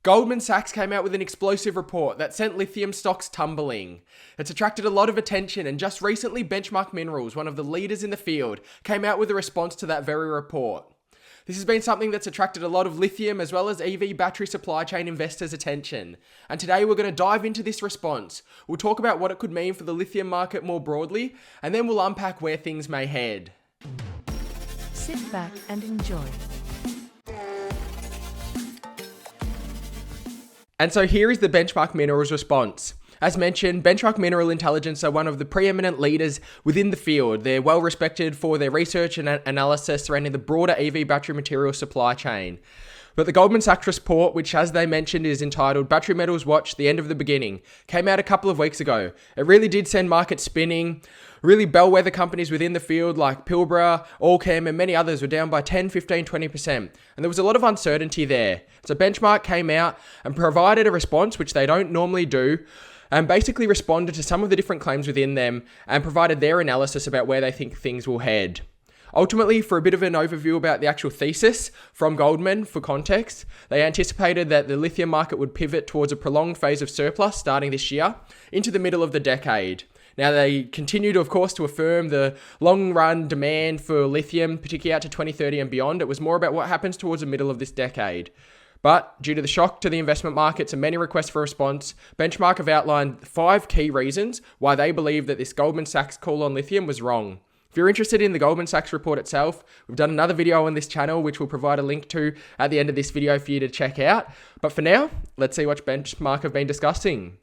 Goldman Sachs came out with an explosive report that sent lithium stocks tumbling. It's attracted a lot of attention, and just recently Benchmark Minerals, one of the leaders in the field, came out with a response to that very report. This has been something that's attracted a lot of lithium as well as EV battery supply chain investors' attention. And today we're going to dive into this response. We'll talk about what it could mean for the lithium market more broadly, and then we'll unpack where things may head. Sit back and enjoy. And so here is the Benchmark Minerals response. As mentioned, Benchmark Mineral Intelligence are one of the preeminent leaders within the field. They're well respected for their research and analysis surrounding the broader EV battery material supply chain. But the Goldman Sachs report, which as they mentioned is entitled Battery Metals Watch, The End of the Beginning, came out a couple of weeks ago. It really did send markets spinning. Really bellwether companies within the field like Pilbara, Allchem and many others were down by 10, 15, 20%. And there was a lot of uncertainty there. So Benchmark came out and provided a response, which they don't normally do, and basically responded to some of the different claims within them and provided their analysis about where they think things will head. Ultimately, for a bit of an overview about the actual thesis from Goldman, for context, they anticipated that the lithium market would pivot towards a prolonged phase of surplus starting this year into the middle of the decade. Now, they continue to, of course, to affirm the long-run demand for lithium, particularly out to 2030 and beyond. It was more about what happens towards the middle of this decade. But due to the shock to the investment markets and many requests for response, Benchmark have outlined 5 key reasons why they believe that this Goldman Sachs call on lithium was wrong. If you're interested in the Goldman Sachs report itself, we've done another video on this channel, which we'll provide a link to at the end of this video for you to check out. But for now, let's see what Benchmark have been discussing.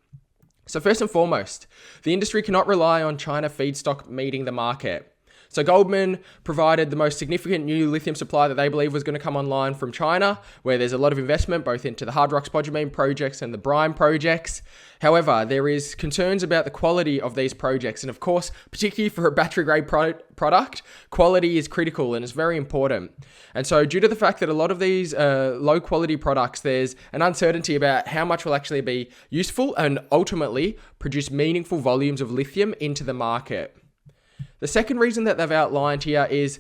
So first and foremost, the industry cannot rely on China feedstock meeting the market. So Goldman provided the most significant new lithium supply that they believe was going to come online from China, where there's a lot of investment both into the hard rock spodumene projects and the brine projects. However, there is concerns about the quality of these projects. And of course, particularly for a battery grade product, quality is critical and it's very important. And so due to the fact that a lot of these low quality products, there's an uncertainty about how much will actually be useful and ultimately produce meaningful volumes of lithium into the market. The second reason that they've outlined here is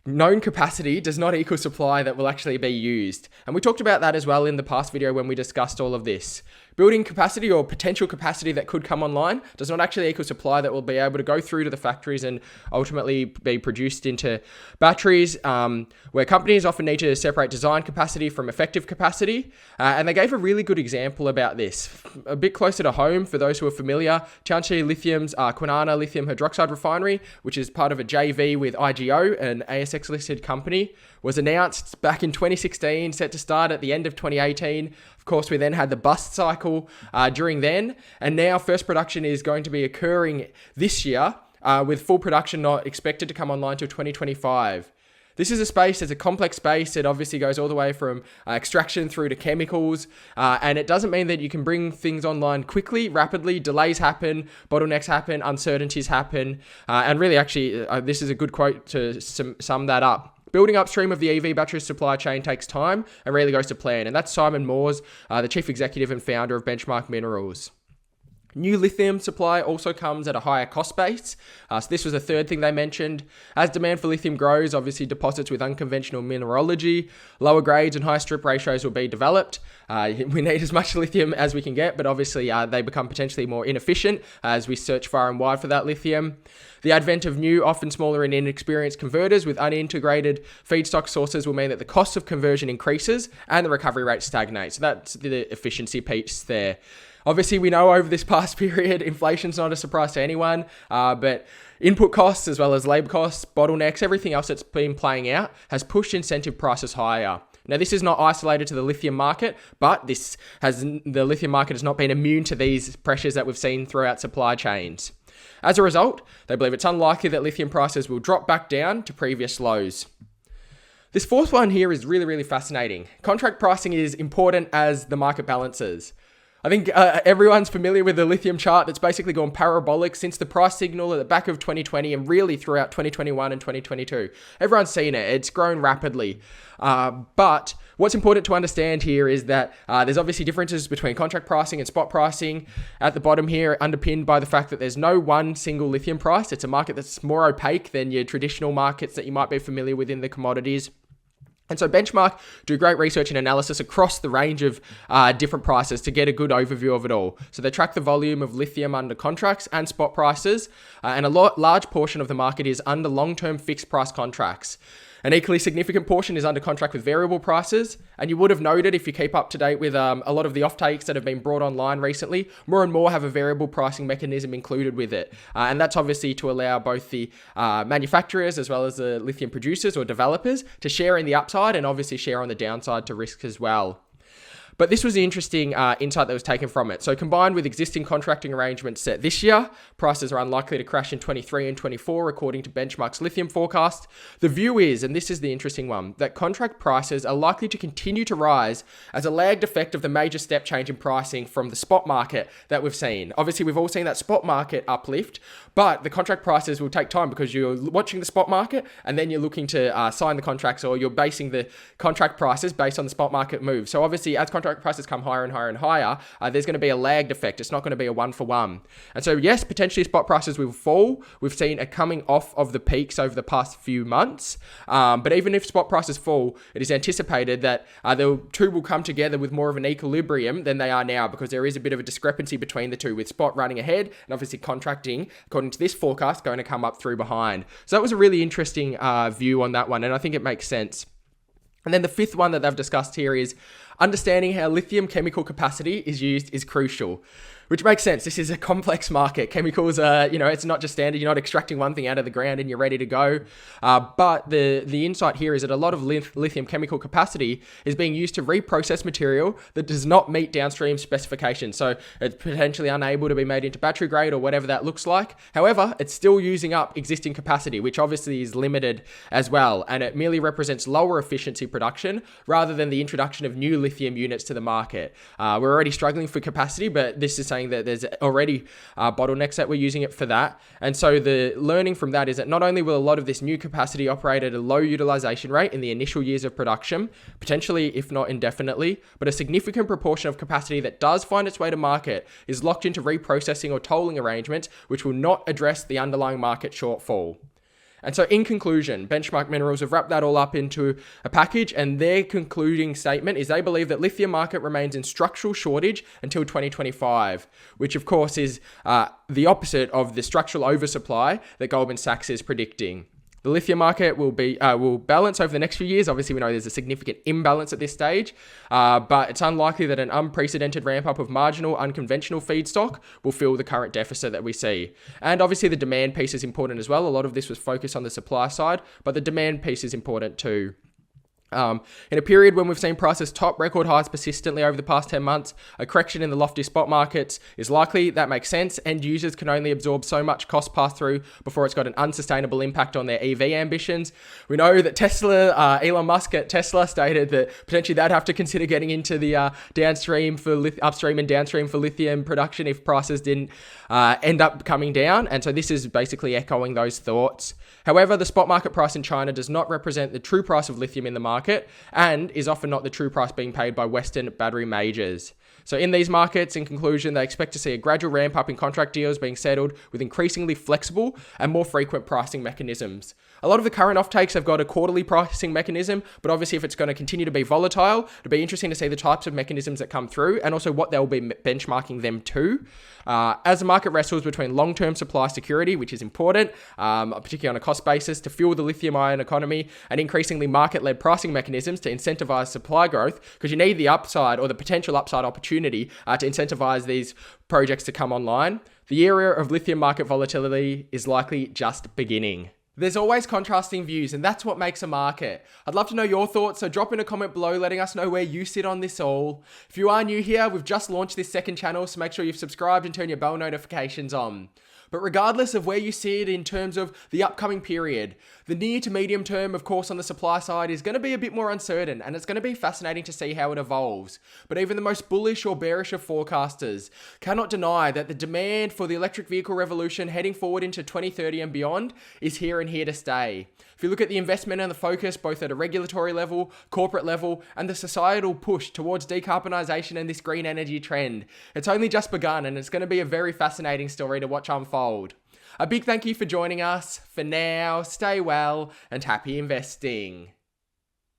known capacity does not equal supply that will actually be used. And we talked about that as well in the past video when we discussed all of this. Building capacity or potential capacity that could come online does not actually equal supply that will be able to go through to the factories and ultimately be produced into batteries, where companies often need to separate design capacity from effective capacity. And they gave a really good example about this. A bit closer to home, for those who are familiar, Tianqi Lithium's Kwinana Lithium Hydroxide Refinery, which is part of a JV with IGO, an ASX-listed company, was announced back in 2016, set to start at the end of 2018. Of course, we then had the bust cycle during then, and now first production is going to be occurring this year, with full production not expected to come online till 2025. This is a space, it's a complex space. It obviously goes all the way from extraction through to chemicals, and it doesn't mean that you can bring things online quickly, rapidly. Delays happen, bottlenecks happen, uncertainties happen, and really actually, this is a good quote to sum that up. Building upstream of the EV battery supply chain takes time and rarely goes to plan. And that's Simon Moores, the chief executive and founder of Benchmark Minerals. New lithium supply also comes at a higher cost base. So this was the third thing they mentioned. As demand for lithium grows, obviously deposits with unconventional mineralogy, lower grades and high strip ratios will be developed. We need as much lithium as we can get, but obviously they become potentially more inefficient as we search far and wide for that lithium. The advent of new, often smaller and inexperienced converters with unintegrated feedstock sources will mean that the cost of conversion increases and the recovery rate stagnates. So that's the efficiency piece there. Obviously, we know over this past period, inflation's not a surprise to anyone, but input costs as well as labor costs, bottlenecks, everything else that's been playing out has pushed incentive prices higher. Now, this is not isolated to the lithium market, but the lithium market has not been immune to these pressures that we've seen throughout supply chains. As a result, they believe it's unlikely that lithium prices will drop back down to previous lows. This fourth one here is really, really fascinating. Contract pricing is important as the market balances. I think everyone's familiar with the lithium chart that's basically gone parabolic since the price signal at the back of 2020 and really throughout 2021 and 2022. Everyone's seen it. It's grown rapidly. But what's important to understand here is that there's obviously differences between contract pricing and spot pricing. At the bottom here, underpinned by the fact that there's no one single lithium price. It's a market that's more opaque than your traditional markets that you might be familiar with in the commodities. And so Benchmark do great research and analysis across the range of different prices to get a good overview of it all. So they track the volume of lithium under contracts and spot prices, and a large portion of the market is under long-term fixed price contracts. An equally significant portion is under contract with variable prices, and you would have noted if you keep up to date with a lot of the offtakes that have been brought online recently, more and more have a variable pricing mechanism included with it. And that's obviously to allow both the manufacturers as well as the lithium producers or developers to share in the upside and obviously share on the downside to risk as well. But this was the interesting insight that was taken from it. So combined with existing contracting arrangements set this year, prices are unlikely to crash in 23 and 24 according to Benchmark's lithium forecast. The view is, and this is the interesting one, that contract prices are likely to continue to rise as a lagged effect of the major step change in pricing from the spot market that we've seen. Obviously, we've all seen that spot market uplift, but the contract prices will take time because you're watching the spot market and then you're looking to sign the contracts, or you're basing the contract prices based on the spot market move. So obviously, as contract prices come higher and higher and higher, there's going to be a lagged effect. It's not going to be a one for one. And so yes, potentially spot prices will fall. We've seen a coming off of the peaks over the past few months. But even if spot prices fall, it is anticipated that the two will come together with more of an equilibrium than they are now, because there is a bit of a discrepancy between the two, with spot running ahead and obviously contracting, according to this forecast, going to come up through behind. So that was a really interesting view on that one, and I think it makes sense. And then the fifth one that they've discussed here is understanding how lithium chemical capacity is used is crucial, which makes sense. This is a complex market. Chemicals are, it's not just standard. You're not extracting one thing out of the ground and you're ready to go. But the insight here is that a lot of lithium chemical capacity is being used to reprocess material that does not meet downstream specifications. So it's potentially unable to be made into battery grade or whatever that looks like. However, it's still using up existing capacity, which obviously is limited as well. And it merely represents lower efficiency production rather than the introduction of new lithium units to the market. We're already struggling for capacity, but this is saying that there's already bottlenecks that we're using it for that. And so the learning from that is that not only will a lot of this new capacity operate at a low utilization rate in the initial years of production, potentially if not indefinitely, but a significant proportion of capacity that does find its way to market is locked into reprocessing or tolling arrangements, which will not address the underlying market shortfall. And so in conclusion, Benchmark Minerals have wrapped that all up into a package, and their concluding statement is they believe that lithium market remains in structural shortage until 2025, which of course is the opposite of the structural oversupply that Goldman Sachs is predicting. The lithium market will balance over the next few years. Obviously, we know there's a significant imbalance at this stage, but it's unlikely that an unprecedented ramp-up of marginal, unconventional feedstock will fill the current deficit that we see. And obviously, the demand piece is important as well. A lot of this was focused on the supply side, but the demand piece is important too. In a period when we've seen prices top record highs persistently over the past 10 months, a correction in the lofty spot markets is likely. That makes sense. End users can only absorb so much cost pass-through before it's got an unsustainable impact on their EV ambitions. We know that Tesla, Elon Musk at Tesla stated that potentially they'd have to consider getting into the downstream for upstream and downstream for lithium production if prices didn't end up coming down. And so this is basically echoing those thoughts. However, the spot market price in China does not represent the true price of lithium in the market and is often not the true price being paid by Western battery majors. So in these markets, in conclusion, they expect to see a gradual ramp up in contract deals being settled with increasingly flexible and more frequent pricing mechanisms. A lot of the current offtakes have got a quarterly pricing mechanism, but obviously if it's going to continue to be volatile, it'll be interesting to see the types of mechanisms that come through and also what they'll be benchmarking them to. As the market wrestles between long-term supply security, which is important, particularly on a cost basis, to fuel the lithium-ion economy, and increasingly market-led pricing mechanisms to incentivize supply growth, because you need the upside or the potential upside opportunity to incentivize these projects to come online, the area of lithium market volatility is likely just beginning. There's always contrasting views, and that's what makes a market. I'd love to know your thoughts, so drop in a comment below letting us know where you sit on this all. If you are new here, we've just launched this second channel, so make sure you've subscribed and turn your bell notifications on. But regardless of where you see it in terms of the upcoming period, the near to medium term, of course, on the supply side is going to be a bit more uncertain, and it's going to be fascinating to see how it evolves. But even the most bullish or bearish of forecasters cannot deny that the demand for the electric vehicle revolution heading forward into 2030 and beyond is here and here to stay. If you look at the investment and the focus, both at a regulatory level, corporate level, and the societal push towards decarbonisation and this green energy trend, it's only just begun, and it's going to be a very fascinating story to watch unfold. A big thank you for joining us. For now, stay well and happy investing.